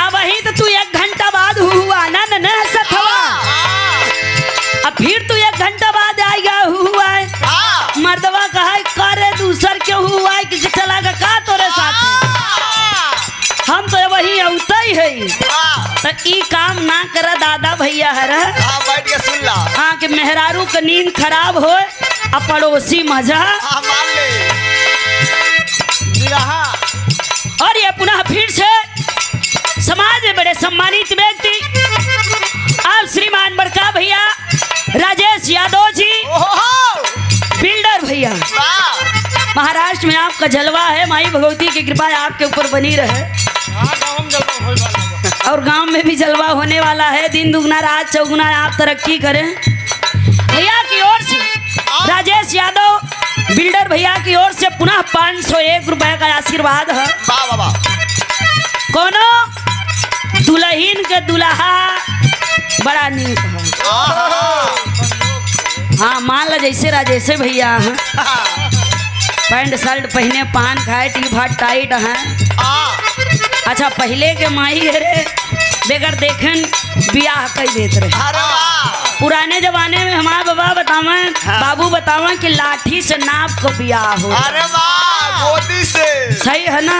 अब ही तो तू 1 घंटा बाद हुआ ना न सथवा। अब फिर तू 1 घंटा बाद आएगा हुआ है। मर्दवा कहा करे दूसर क्यों हुआ है कि चला का तोरे साथ हम तो वही औता ही है। तो ई काम ना करा दादा भैया हरा। बैठ के सुन ला। हाँ कि मेहरारू का नींद खराब हो और पड़ोसी मजा। मान ले और ये पुनः फिर से समाज में बड़े सम्मानित व्यक्ति आप श्रीमान बड़का भैया राजेश यादव जी बिल्डर भैया महाराष्ट्र में आपका जलवा है। माई भगवती की कृपा आपके ऊपर बनी रहे और गांव में भी जलवा होने वाला है। दिन दुगना रात चौगुना आप तरक्की करें। भैया की ओर से राजेश यादव बिल्डर भैया की ओर से पुनः 501 रुपए का आशीर्वाद है। कोनो दुल्हन के दुल्हा बड़ा नीक है। हाँ मान लो जैसे राजेश भैया हैं पैंट शर्ट पहने पान खाए टी भाट टाइट हैं। अच्छा पहले के माही रे बेगर देखन बियाह कई देते रहे। पुराने जमाने में हमारे बाबा बतावें बाबू बतावें कि लाठी से नाप को बियाह हो। अरे वाह गोदी से सही है ना।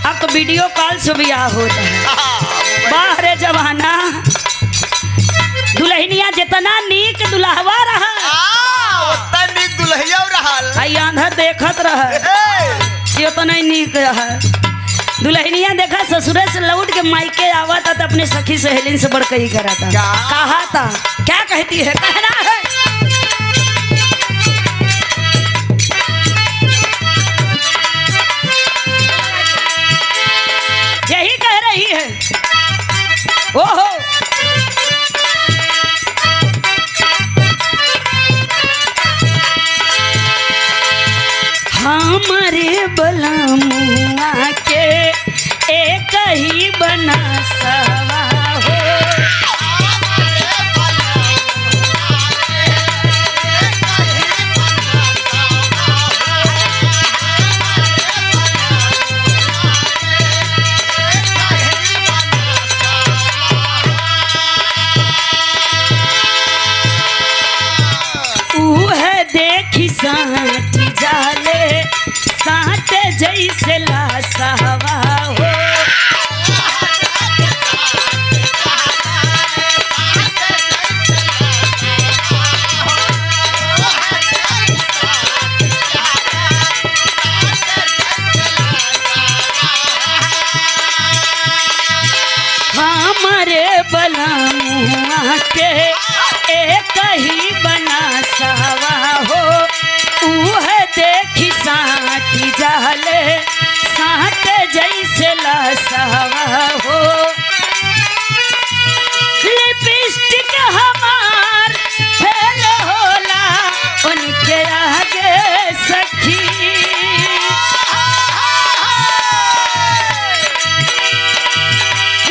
अब तो वीडियो कॉल से बियाह होता है। बाहरे जमाना दुल्हनिया जितना नीक दुल्हवा रहा उतना नीक दुल्हिया रहल। आई आंधर देखत रहे उतना ही नीक रहा। दुल्हनिया देखा ससुरे से लौट के मायके आवा था तो अपने सखी सहेलिन से बढ़ ही करा था। कहा था क्या कहती है कहना है यही कह रही है। ओहो हमारे बलमुआ के एक ही बना सवा हो। है देखी साथ जाले साथ जैसे लासवा हो। हमारे बलमुआ के एक ही बना सवा हो। है देखी साथी जाले साथ जैसे लसवा हो। लिपस्टिक हमार फेल होला उनके आगे सखी।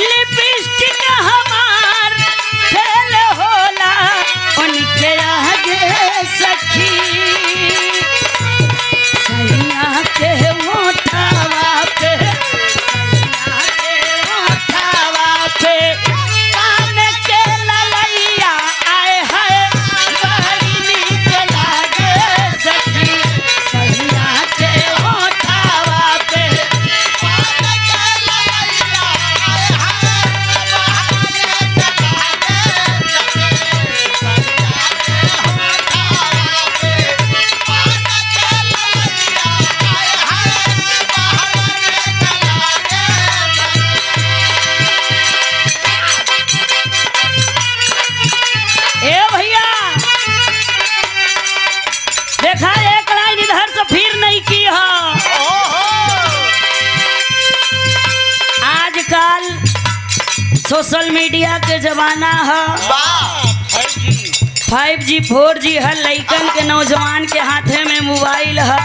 लिपस्टिक हमार फेल होला उनके आगे सखी। के मोटावा पे कान के ललैया आए है बड़ी नीक लागे सखी। सैया के मोटावा पे देखा एक लाइन इधर से फिर नहीं की है। आजकल सोशल मीडिया के जमाना है। 5G 4G है। लइकन के नौजवान के हाथे में मोबाइल है।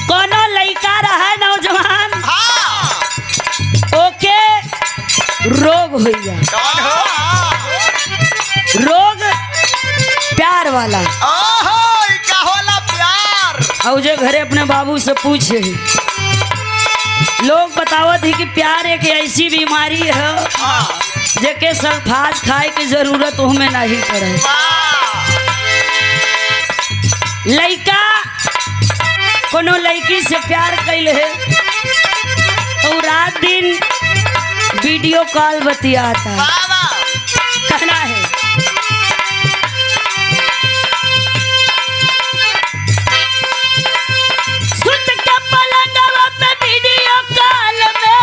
कोनो लइका रहा नौजवान ओके रोग हो गया। रोग प्यार वाला और जो घरे अपने बाबू से पूछे लोग बतावत ही कि प्यार एक ऐसी बीमारी है जेके सल्फाज खाए की जरूरत हमें नहीं पड़े। लड़का कोनो लड़की से प्यार कैल है तो रात दिन वीडियो कॉल बतियाता है। कहना है सुत के पलंगवा पे वीडियो कॉल में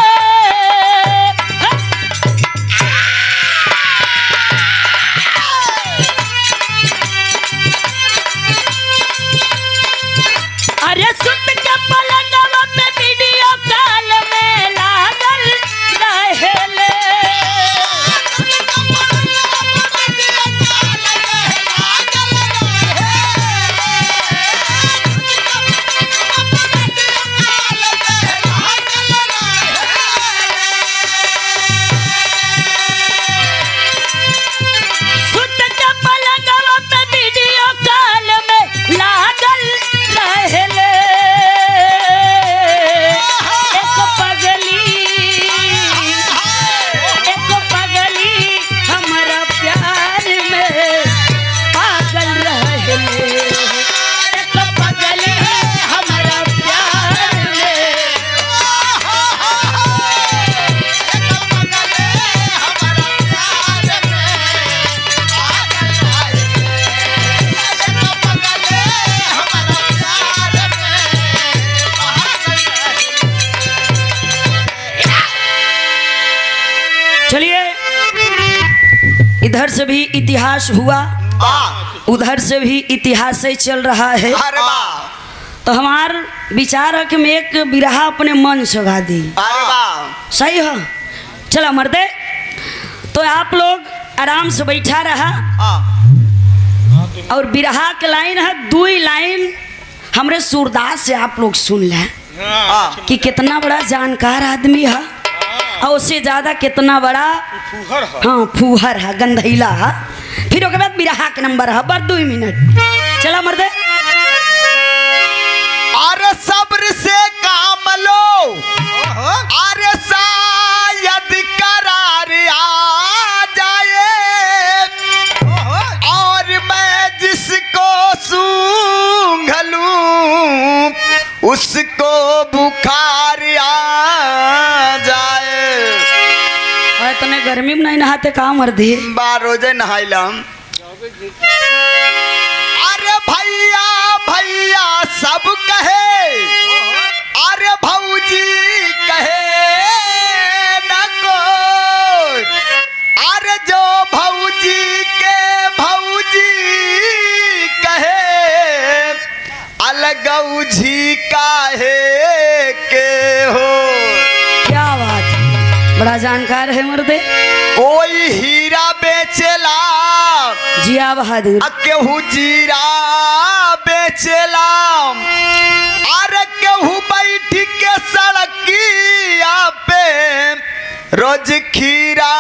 अरे सुत के पलंगवा पे वीडियो कॉल में लागल रहेले। सुत के पलंगवा पे वीडियो कॉल में लागल रहेले। एक पगली हमारा प्यार में पागल रहेले। एक पगली हमारा प्यार में चलिए इधर से भी इतिहास हुआ उधर से भी इतिहास से चल रहा है। अरे वाह तो हमार विचार है कि मैं एक बिरहा अपने मन से गा दी। अरे वाह सही है चला मर्दे। तो आप लोग आराम से बैठा रहा और बिरहा के लाइन है 2 लाइन हमरे सूरदास से आप लोग सुन लें कि कितना बड़ा जानकार आदमी है और उससे ज्यादा कितना बड़ा हाँ फूहर है गंधैला है। फिर उसके बाद बिरहा के नंबर है बस 2 मिनट चला मर्दे। अरे सब्र से काम लो अरे शायद करार आ जाए और मैं जिसको सूंघ लूं उसको बुखार आ जाए। अरे तने गर्मी में नहीं नहाते का मर्दे। बार रोजे नहाइलम। अरे भैया भैया सब कहे अरे भौजी कहे न कोई अरे जो भौजी के भौजी कहे अलगौझी काहे के हो। क्या बात है बड़ा जानकार है मर्दे। कोई हीरा बेचेला जिया बहादुर केहू जीरा बेचेला अरे केहू बैठ के सड़किया पे रोज खीरा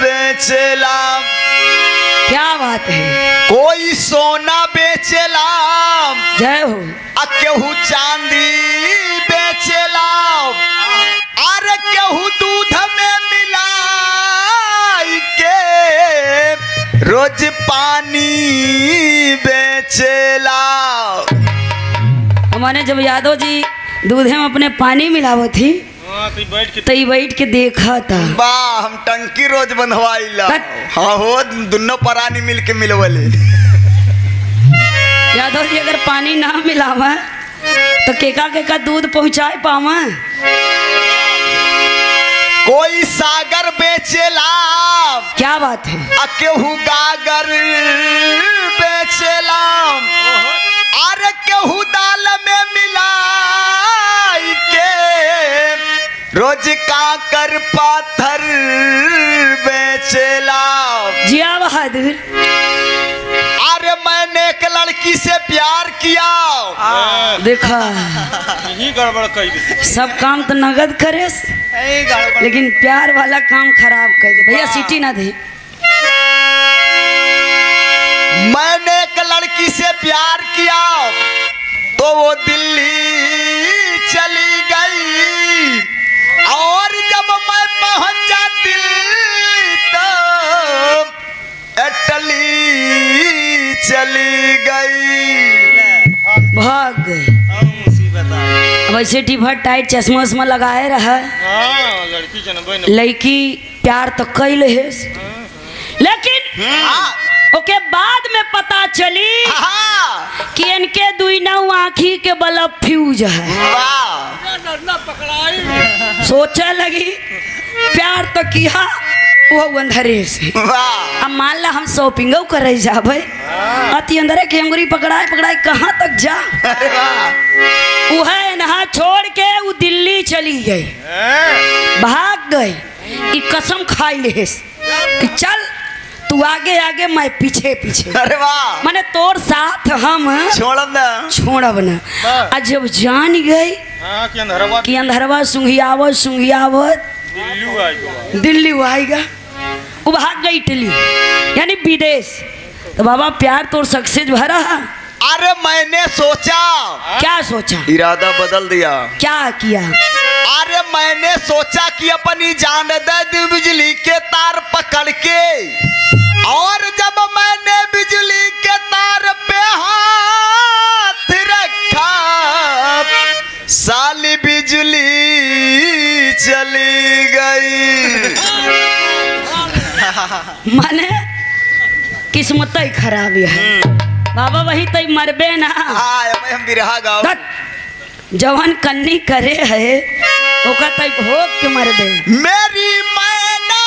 बेचेला। क्या बात है कोई सोना बेचेला जय हो। केहू चांदी बेचेला अरे केहू दूध में मिलाई के रोज पानी बेचेला। हमारे जब यादव जी दूधे में अपने पानी मिलावो थी तो ये बैठ के देखा था। वाह हम टंकी रोज बंधवाइला। कट। हाँ हो दोनों प्राणी मिल के मिलवले। यादव जी अगर पानी ना मिलावा तो केका दूध पहुँचाए पावा। कोई सागर बेचेला क्या बात है केहू गागर बेचेला अरे केहू दाल में मिलाई के रोज काकर पाथर बेचेला। जिया बहादुर अरे मैंने एक लड़की से प्यार किया देखा यही गड़बड़ कर दी। सब काम तो नगद करे लेकिन प्यार वाला काम खराब कर दे। भैया सीटी ना दे। मैंने एक लड़की से प्यार किया तो वो दिल्ली चली गई और जब मैं पहुंचा दिल्ली तो इटली चली गई। भाग गई। अब मुसीबत आ अब ऐसे टिफट टाइट चश्मा उश्मा लगाए रहा हाँ लड़की जनबे न लड़की प्यार तो कैल है, लेकिन ओके बाद में पता चली हाँ। कि इनके दुई नौ आँखी के बल्ब फ्यूज है। वाह सोचे लगी प्यार तो किया वो अंधेरे से। वाह अब मान ला हम शॉपिंग करे जाबे अति अंदर के अंगुरी पकड़ाए पकड़ाए कहाँ तक जा। अरे वाह वह नहा छोड़ के वो दिल्ली चली गई, भाग गई। कि कसम खाई ले कि चल तू आगे आगे मैं पीछे पीछे। अरे वाह माने तोर साथ हम छोड़ब ना छोड़ब ना। आ जब जान गई हाँ कि अंधरवा कि अंधरवा सुंघियावत सुंघियावत दिल्ली आएगा दिल्ली वो आएगा, वो भाग गई इटली यानी विदेश। तो बाबा प्यार तो सक्सेस भरा। अरे मैंने सोचा क्या सोचा, इरादा बदल दिया। क्या किया? अरे मैंने सोचा कि अपनी जान दे दी बिजली के तार पकड़ के, और जब मैंने बिजली के तार पे हाथ रखा साली बिजली चली गई। माने किस्मत ही खराब है बाबा, वही तो मरबे ना। हाँ हम बिरहा गाओ जवान कन्नी करे है ओका तई भोग के मरबे। मेरी मैना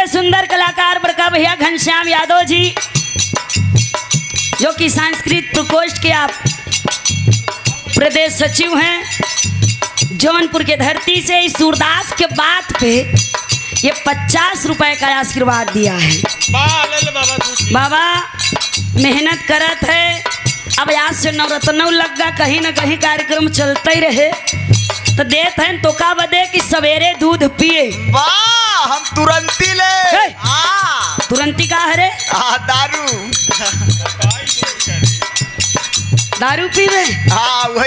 सुंदर कलाकार बड़का भैया घनश्याम यादव जी, जो कि सांस्कृतिक प्रकोष्ठ के आप प्रदेश सचिव हैं। जौनपुर के धरती से इस सूरदास के बात पे ये 50 रुपए का आशीर्वाद दिया है। बाबा मेहनत करत है, अब आज से नवरत्नों लगा कहीं ना कहीं कार्यक्रम चलता ही रहे तो देत हैं तो का बदे कि सवेरे दूध पिए। वाह हम तुरंती ले। तुरंती का है रे? दारू दारू पीवे।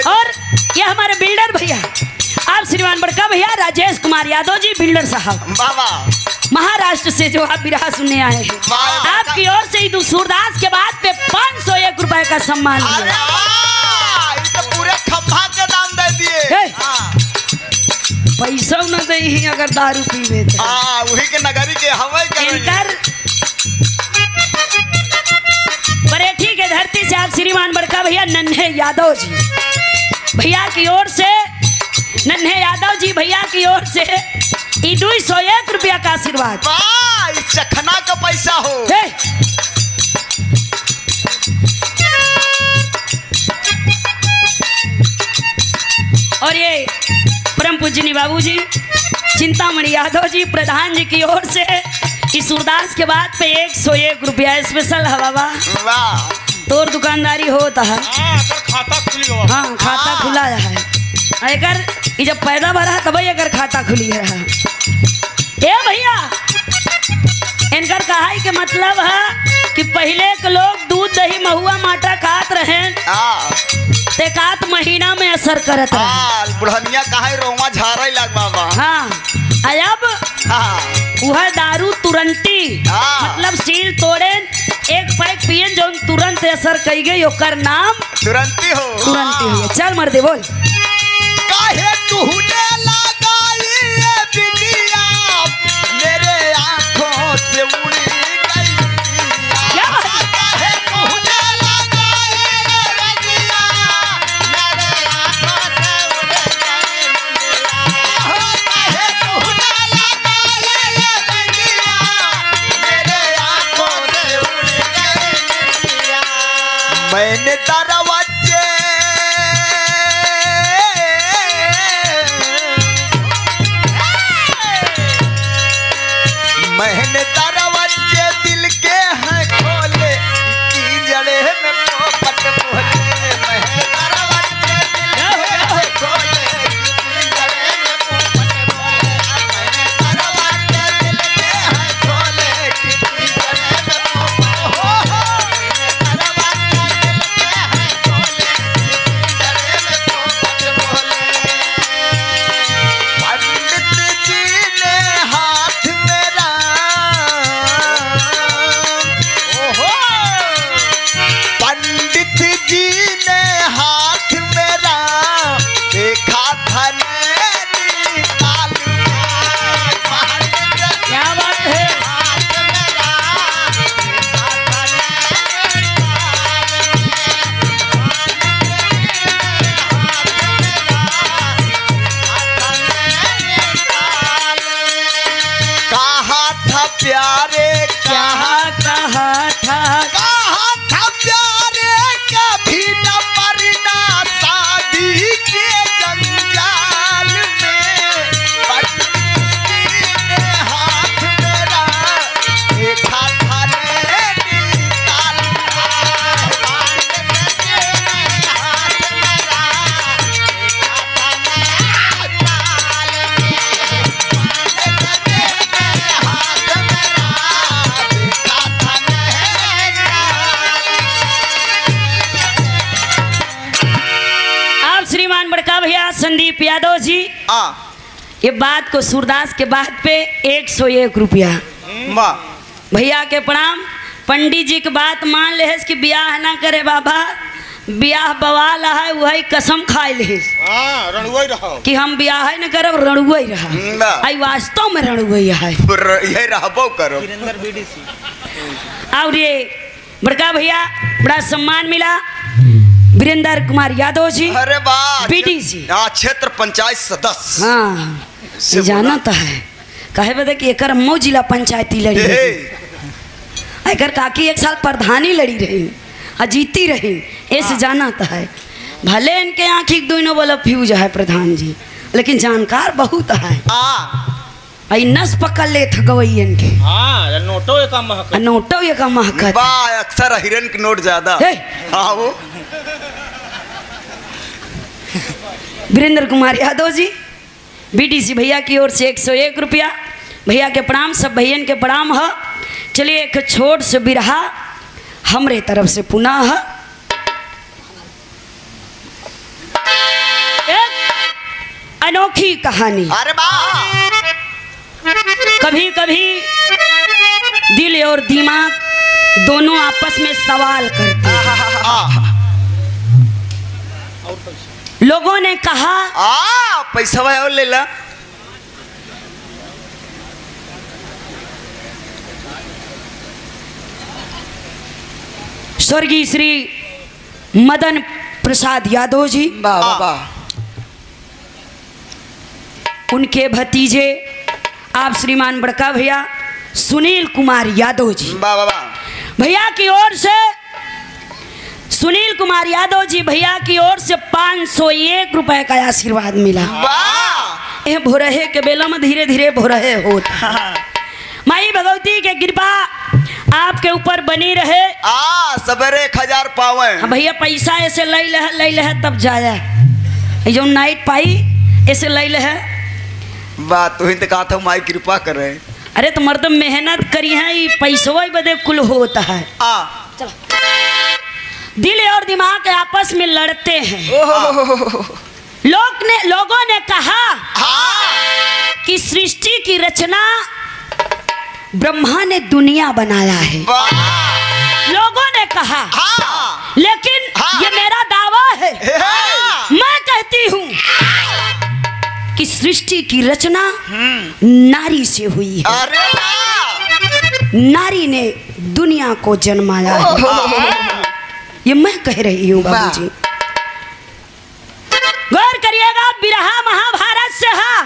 और ये हमारे बिल्डर भैया आप श्रीमान बड़का भैया राजेश कुमार यादव जी बिल्डर साहब महाराष्ट्र से जो आप बिरहा सुनने आए हैं, आपकी ओर से ही सूरदास के बाद पे 501 रुपए का सम्मान तो पूरे खंभा के दाम दे दिए। पैसा न दे ही अगर दारू पीवे तो। वही के नगरी के हवाई इनकर बरेठी के धरती से आप श्रीमान बड़का भैया नन्हे यादव जी भैया की ओर से, नन्हे यादव जी भैया की ओर से 201 रुपया का आशीर्वाद। चखना का पैसा हो। और ये परम पूजनी बाबूजी चिंतामणि यादव जी प्रधान जी की ओर से इस सूरदास के बाद पे 101 रुपया स्पेशल है बाबा। वाह तोर दुकानदारी होता है। खाता खुली हो। हाँ खाता खुला है अगर ये जब पैदा भरा है तब अगर खाता खुली रहा। ए भैया इनकर कहाई के मतलब है कि पहले के लोग दूध दही महुआ माटा खात रहे एकात महीना में असर करत रहे। बुढ़निया कहा रोमा झारे लग बाबा। हाँ अब वह दारू तुरंती मतलब सील तोड़े एक पैक पियन जो तुरंत असर कई गई ओकर नाम तुरंती हो। तुरंती हुई। चल मर्दे बोल। काहे तूने लगाई ये बिंदिया मेरे आंखों से उड़ी गई। काहे तूने लगाई ये बिंदिया मेरे आंखों से उड़ी गई। काहे तूने लगाई ये मैंने दरवाजे मैंने दरवाजे दिल के हैं खोले की जड़े में पोपट बोले मैंने दरवाजे दिल के हैं खोले की जड़े में पोपट बोले मैंने दरवाजे दिल के हैं खोले की जड़े में पोपट बोले मैंने दरवाजे दिल के हैं खोले की जड़े में पोपट बोले पंडित जी ने हाथ मेरा पंडित जी ने हाथ मेरा देखा था निकाल क्या बात है? हाथ मेरा देखा था कहा था प्यारे क्या कहा था? कहा था प्यारे कभी न मरना शादी के जंजाल में पंडित जी ने हाथ मेरा देखा था निकाल पंडित जी ने हाथ मेरा देखा था निकाल पंडित जी ने हाथ मेरा देखा था आप श्रीमान बड़का भैया संदीप यादव जी ये बात को सूरदास के बात पे 101 रुपया वाह भैया के प्रणाम। पंडित जी की बात मान ले कि ब्याह ना करे बाबा, ब्याह बवाल है वही कसम खाए ले हाँ रणुआ रहो कि हम ब्याह न करब रणुआ रहा ना। आई वास्तव में रणुआ है। यही रहबो करो और ये बड़का भैया बड़ा सम्मान मिला वीरेंद्र कुमार यादव जी अरे वाह बीडीसी क्षेत्र पंचायत सदस्य हाँ ये जाना तो है कहे बदे कि एकर मऊ जिला पंचायती लड़ी रही एकर काकी एक साल प्रधानी लड़ी रही और जीती रही ऐसे जाना तो है भले इनके आँखी दोनों वाला फ्यूज है प्रधान जी लेकिन जानकार बहुत है। आई नस पकड़ ले थ गवई इनके हाँ नोटो एक महक नोटो ये का महकत वाह अक्सर हिरन की नोट ज्यादा हे। हाँ वो वीरेंद्र कुमार यादव जी बीडीसी भैया की ओर से 101 रुपया भैया के प्रणाम सब भैयन के प्रणाम है। चलिए एक छोट से बिरहा हमरे तरफ से पुनः एक अनोखी कहानी। अरे वाह कभी कभी दिल और दिमाग दोनों आपस में सवाल करते हैं। लोगों ने कहा पैसा भाई और ले ला स्वर्गीय श्री मदन प्रसाद यादव जी वाह वाह उनके भतीजे आप श्रीमान बड़का भैया सुनील कुमार यादव जी वाह वाह भैया की ओर से सुनील कुमार यादव जी भैया की ओर से 501 रुपए का आशीर्वाद मिला। वाह ये भोरहे के बेला में धीरे धीरे भोरहे होता माई भगवती के कृपा आपके ऊपर बनी रहे। सवेरे 1000 पावे हाँ भैया पैसा ऐसे ले ले तब जाया जो नाइट पाई ऐसे ले ले बात तो हिंद कहा था माई कृपा करे। अरे तो मर्द मेहनत करी है ये पैसों बदे कुल होता है। चलो दिल और दिमाग आपस में लड़ते हैं। लोगों ने कहा कि सृष्टि की रचना ब्रह्मा ने दुनिया बनाया है। लोगों ने कहा लेकिन ये मेरा दावा है मैं कहती हूँ कि सृष्टि की रचना नारी से हुई है। नारी ने दुनिया को जन्माया है। ये मैं कह रही हूँ बाबूजी गौर करिएगा बिरहा महाभारत से है।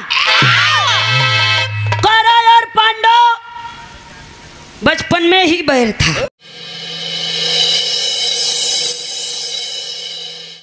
कौरव और पांडव बचपन में ही बैर था।